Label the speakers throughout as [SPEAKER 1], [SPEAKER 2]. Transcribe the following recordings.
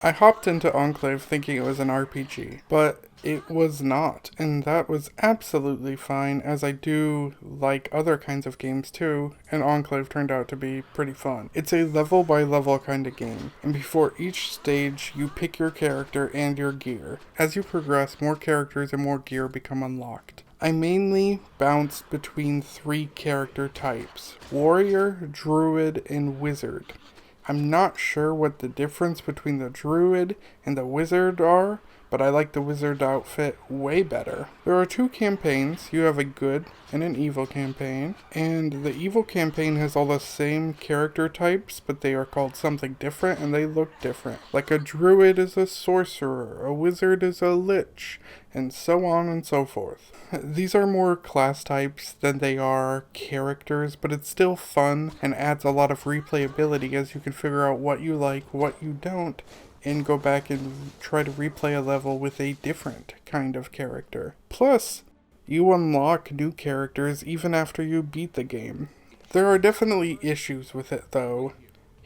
[SPEAKER 1] I hopped into Enclave thinking it was an RPG, but it was not, and that was absolutely fine, as I do like other kinds of games too, and Enclave turned out to be pretty fun. It's a level by level kind of game, and before each stage, you pick your character and your gear. As you progress, more characters and more gear become unlocked. I mainly bounced between three character types: warrior, druid, and wizard. I'm not sure what the difference between the druid and the wizard are, but I like the wizard outfit way better. There are two campaigns. You have a good and an evil campaign, and the evil campaign has all the same character types, but they are called something different and they look different. Like a druid is a sorcerer, a wizard is a lich, and so on and so forth. These are more class types than they are characters, but it's still fun and adds a lot of replayability as you can figure out what you like, what you don't, and go back and try to replay a level with a different kind of character. Plus, you unlock new characters even after you beat the game. There are definitely issues with it though,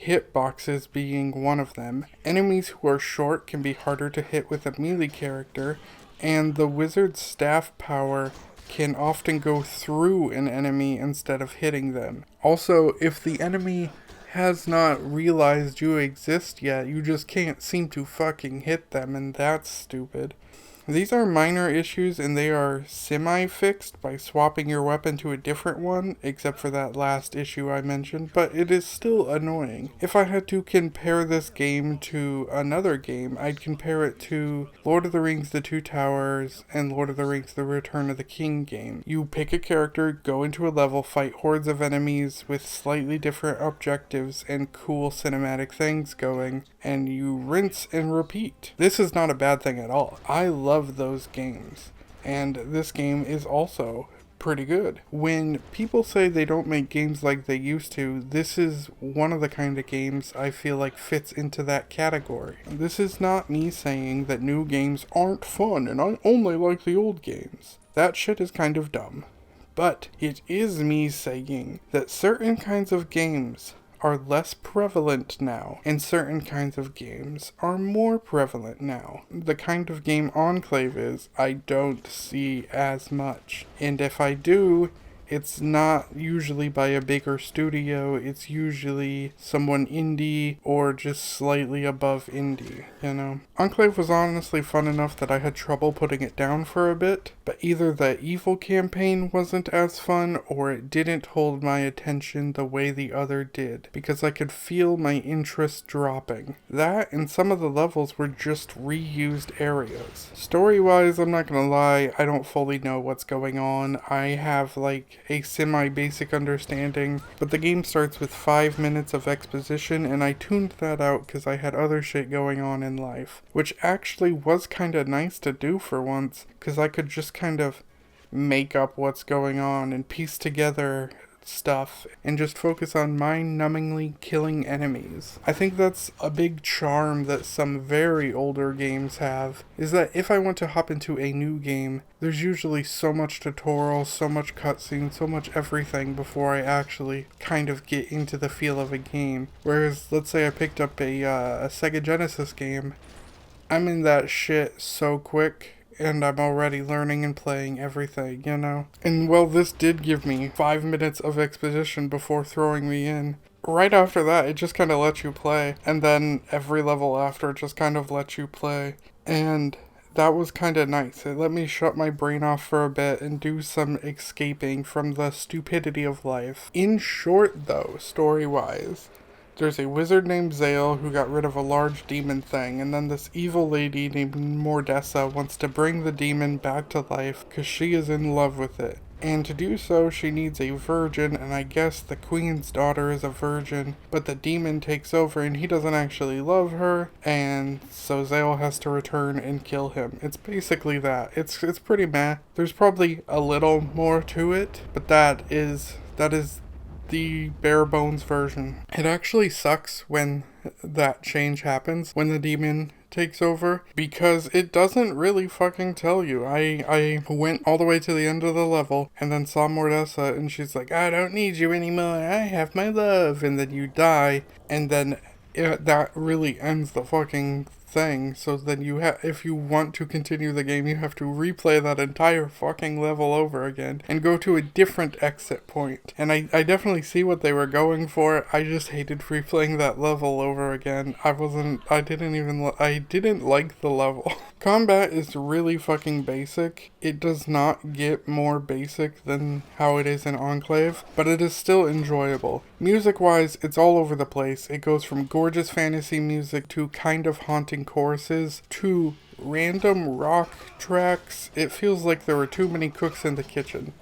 [SPEAKER 1] hitboxes being one of them. Enemies who are short can be harder to hit with a melee character, and the wizard's staff power can often go through an enemy instead of hitting them. Also, if the enemy has not realized you exist yet, you just can't seem to fucking hit them, and that's stupid. These are minor issues and they are semi-fixed by swapping your weapon to a different one, except for that last issue I mentioned, but it is still annoying. If I had to compare this game to another game, I'd compare it to Lord of the Rings The Two Towers and Lord of the Rings The Return of the King game. You pick a character, go into a level, fight hordes of enemies with slightly different objectives and cool cinematic things going, and you rinse and repeat. This is not a bad thing at all. I love those games, and this game is also pretty good. When people say they don't make games like they used to, this is one of the kind of games I feel like fits into that category. This is not me saying that new games aren't fun and I only like the old games. That shit is kind of dumb. But it is me saying that certain kinds of games are less prevalent now, and certain kinds of games are more prevalent now. The kind of game Enclave is, I don't see as much. And if I do, it's not usually by a bigger studio, it's usually someone indie or just slightly above indie, you know? Enclave was honestly fun enough that I had trouble putting it down for a bit, but either the evil campaign wasn't as fun or it didn't hold my attention the way the other did, because I could feel my interest dropping. That and some of the levels were just reused areas. Story-wise, I'm not gonna lie, I don't fully know what's going on. I have like a semi-basic understanding, but the game starts with 5 minutes of exposition, and I tuned that out because I had other shit going on in life, which actually was kind of nice to do for once, because I could just kind of make up what's going on and piece together stuff and just focus on mind-numbingly killing enemies. I think that's a big charm that some very older games have, is that if I want to hop into a new game, there's usually so much tutorial, so much cutscene, so much everything before I actually kind of get into the feel of a game. Whereas, let's say I picked up a Sega Genesis game, I'm in that shit so quick, and I'm already learning and playing everything, you know? And well, this did give me 5 minutes of exposition before throwing me in. Right after that, it just kind of lets you play, and then every level after just kind of lets you play. And that was kind of nice. It let me shut my brain off for a bit and do some escaping from the stupidity of life. In short, though, story-wise, there's a wizard named Zale who got rid of a large demon thing, and then this evil lady named Mordessa wants to bring the demon back to life because she is in love with it. And to do so, she needs a virgin, and I guess the queen's daughter is a virgin, but the demon takes over and he doesn't actually love her, and so Zale has to return and kill him. It's basically that. It's pretty meh. There's probably a little more to it, but that is the bare bones version. It actually sucks when that change happens, when the demon takes over, because it doesn't really fucking tell you. I went all the way to the end of the level and then saw Mordessa and she's like, I don't need you anymore, I have my love, and then you die, and then that really ends the fucking thing, so then if you want to continue the game, you have to replay that entire fucking level over again and go to a different exit point. And I definitely see what they were going for. I just hated replaying that level over again. I didn't like the level. Combat is really fucking basic. It does not get more basic than how it is in Enclave, but it is still enjoyable. Music-wise, it's all over the place. It goes from gorgeous fantasy music to kind of haunting choruses to random rock tracks. It feels like there were too many cooks in the kitchen.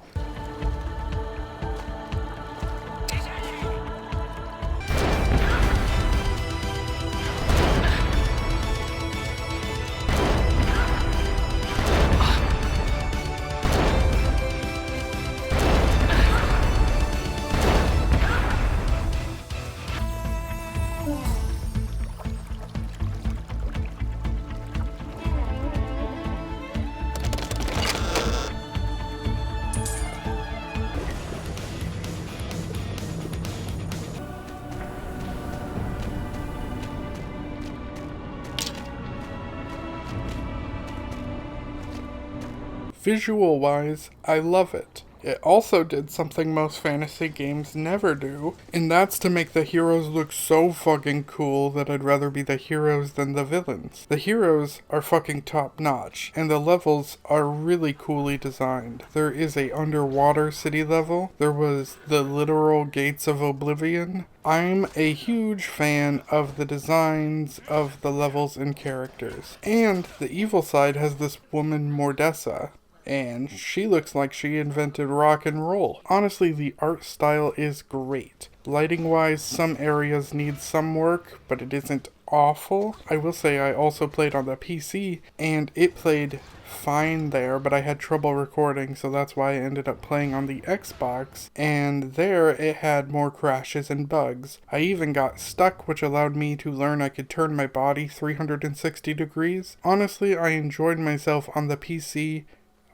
[SPEAKER 1] Visual-wise, I love it. It also did something most fantasy games never do, and that's to make the heroes look so fucking cool that I'd rather be the heroes than the villains. The heroes are fucking top-notch, and the levels are really coolly designed. There is a underwater city level. There was the literal Gates of Oblivion. I'm a huge fan of the designs of the levels and characters. And the evil side has this woman Mordessa, and she looks like she invented rock and roll. Honestly, the art style is great. Lighting-wise, some areas need some work, but it isn't awful. I will say I also played on the PC, and it played fine there, but I had trouble recording, so that's why I ended up playing on the Xbox, and there it had more crashes and bugs. I even got stuck, which allowed me to learn I could turn my body 360 degrees. Honestly, I enjoyed myself on the PC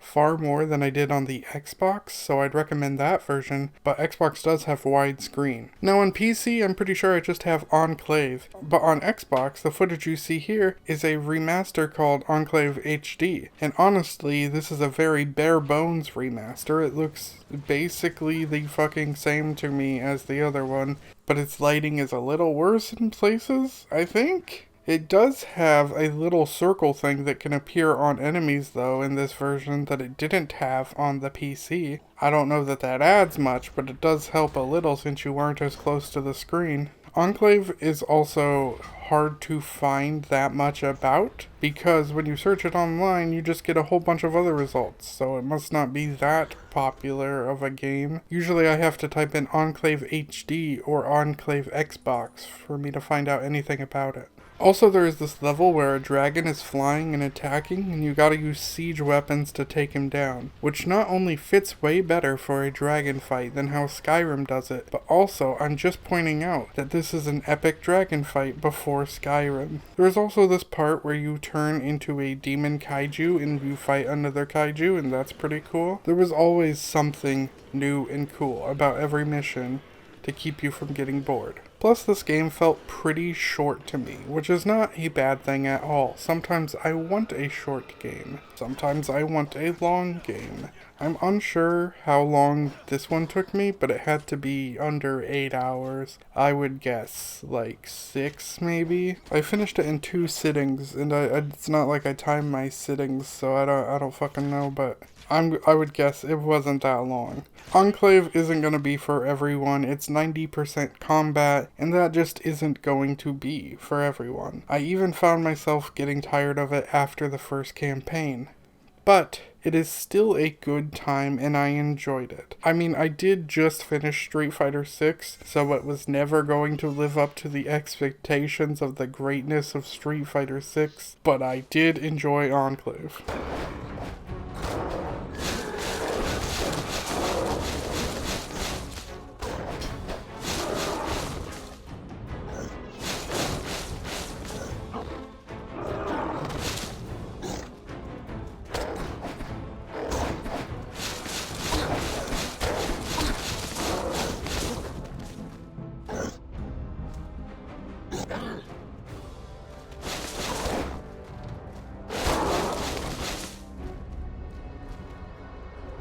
[SPEAKER 1] far more than I did on the Xbox, so I'd recommend that version, but Xbox does have widescreen. Now on PC, I'm pretty sure I just have Enclave, but on Xbox, the footage you see here is a remaster called Enclave HD, and honestly, this is a very bare bones remaster. It looks basically the fucking same to me as the other one, but its lighting is a little worse in places, I think? It does have a little circle thing that can appear on enemies, though, in this version that it didn't have on the PC. I don't know that that adds much, but it does help a little since you weren't as close to the screen. Enclave is also hard to find that much about, because when you search it online, you just get a whole bunch of other results, so it must not be that popular of a game. Usually I have to type in Enclave HD or Enclave Xbox for me to find out anything about it. Also, there is this level where a dragon is flying and attacking, and you gotta use siege weapons to take him down, which not only fits way better for a dragon fight than how Skyrim does it, but also I'm just pointing out that this is an epic dragon fight before Skyrim. There's also this part where you turn into a demon kaiju and you fight another kaiju, and that's pretty cool. There was always something new and cool about every mission to keep you from getting bored. Plus, this game felt pretty short to me, which is not a bad thing at all. Sometimes I want a short game. Sometimes I want a long game. I'm unsure how long this one took me, but it had to be under 8 hours. I would guess like 6 maybe. I finished it in 2 sittings, and it's not like I timed my sittings, so I don't fucking know, but I would guess it wasn't that long. Enclave isn't going to be for everyone. It's 90% combat, and that just isn't going to be for everyone. I even found myself getting tired of it after the first campaign. But it is still a good time, and I enjoyed it. I mean, I did just finish Street Fighter 6, so it was never going to live up to the expectations of the greatness of Street Fighter 6, but I did enjoy Enclave.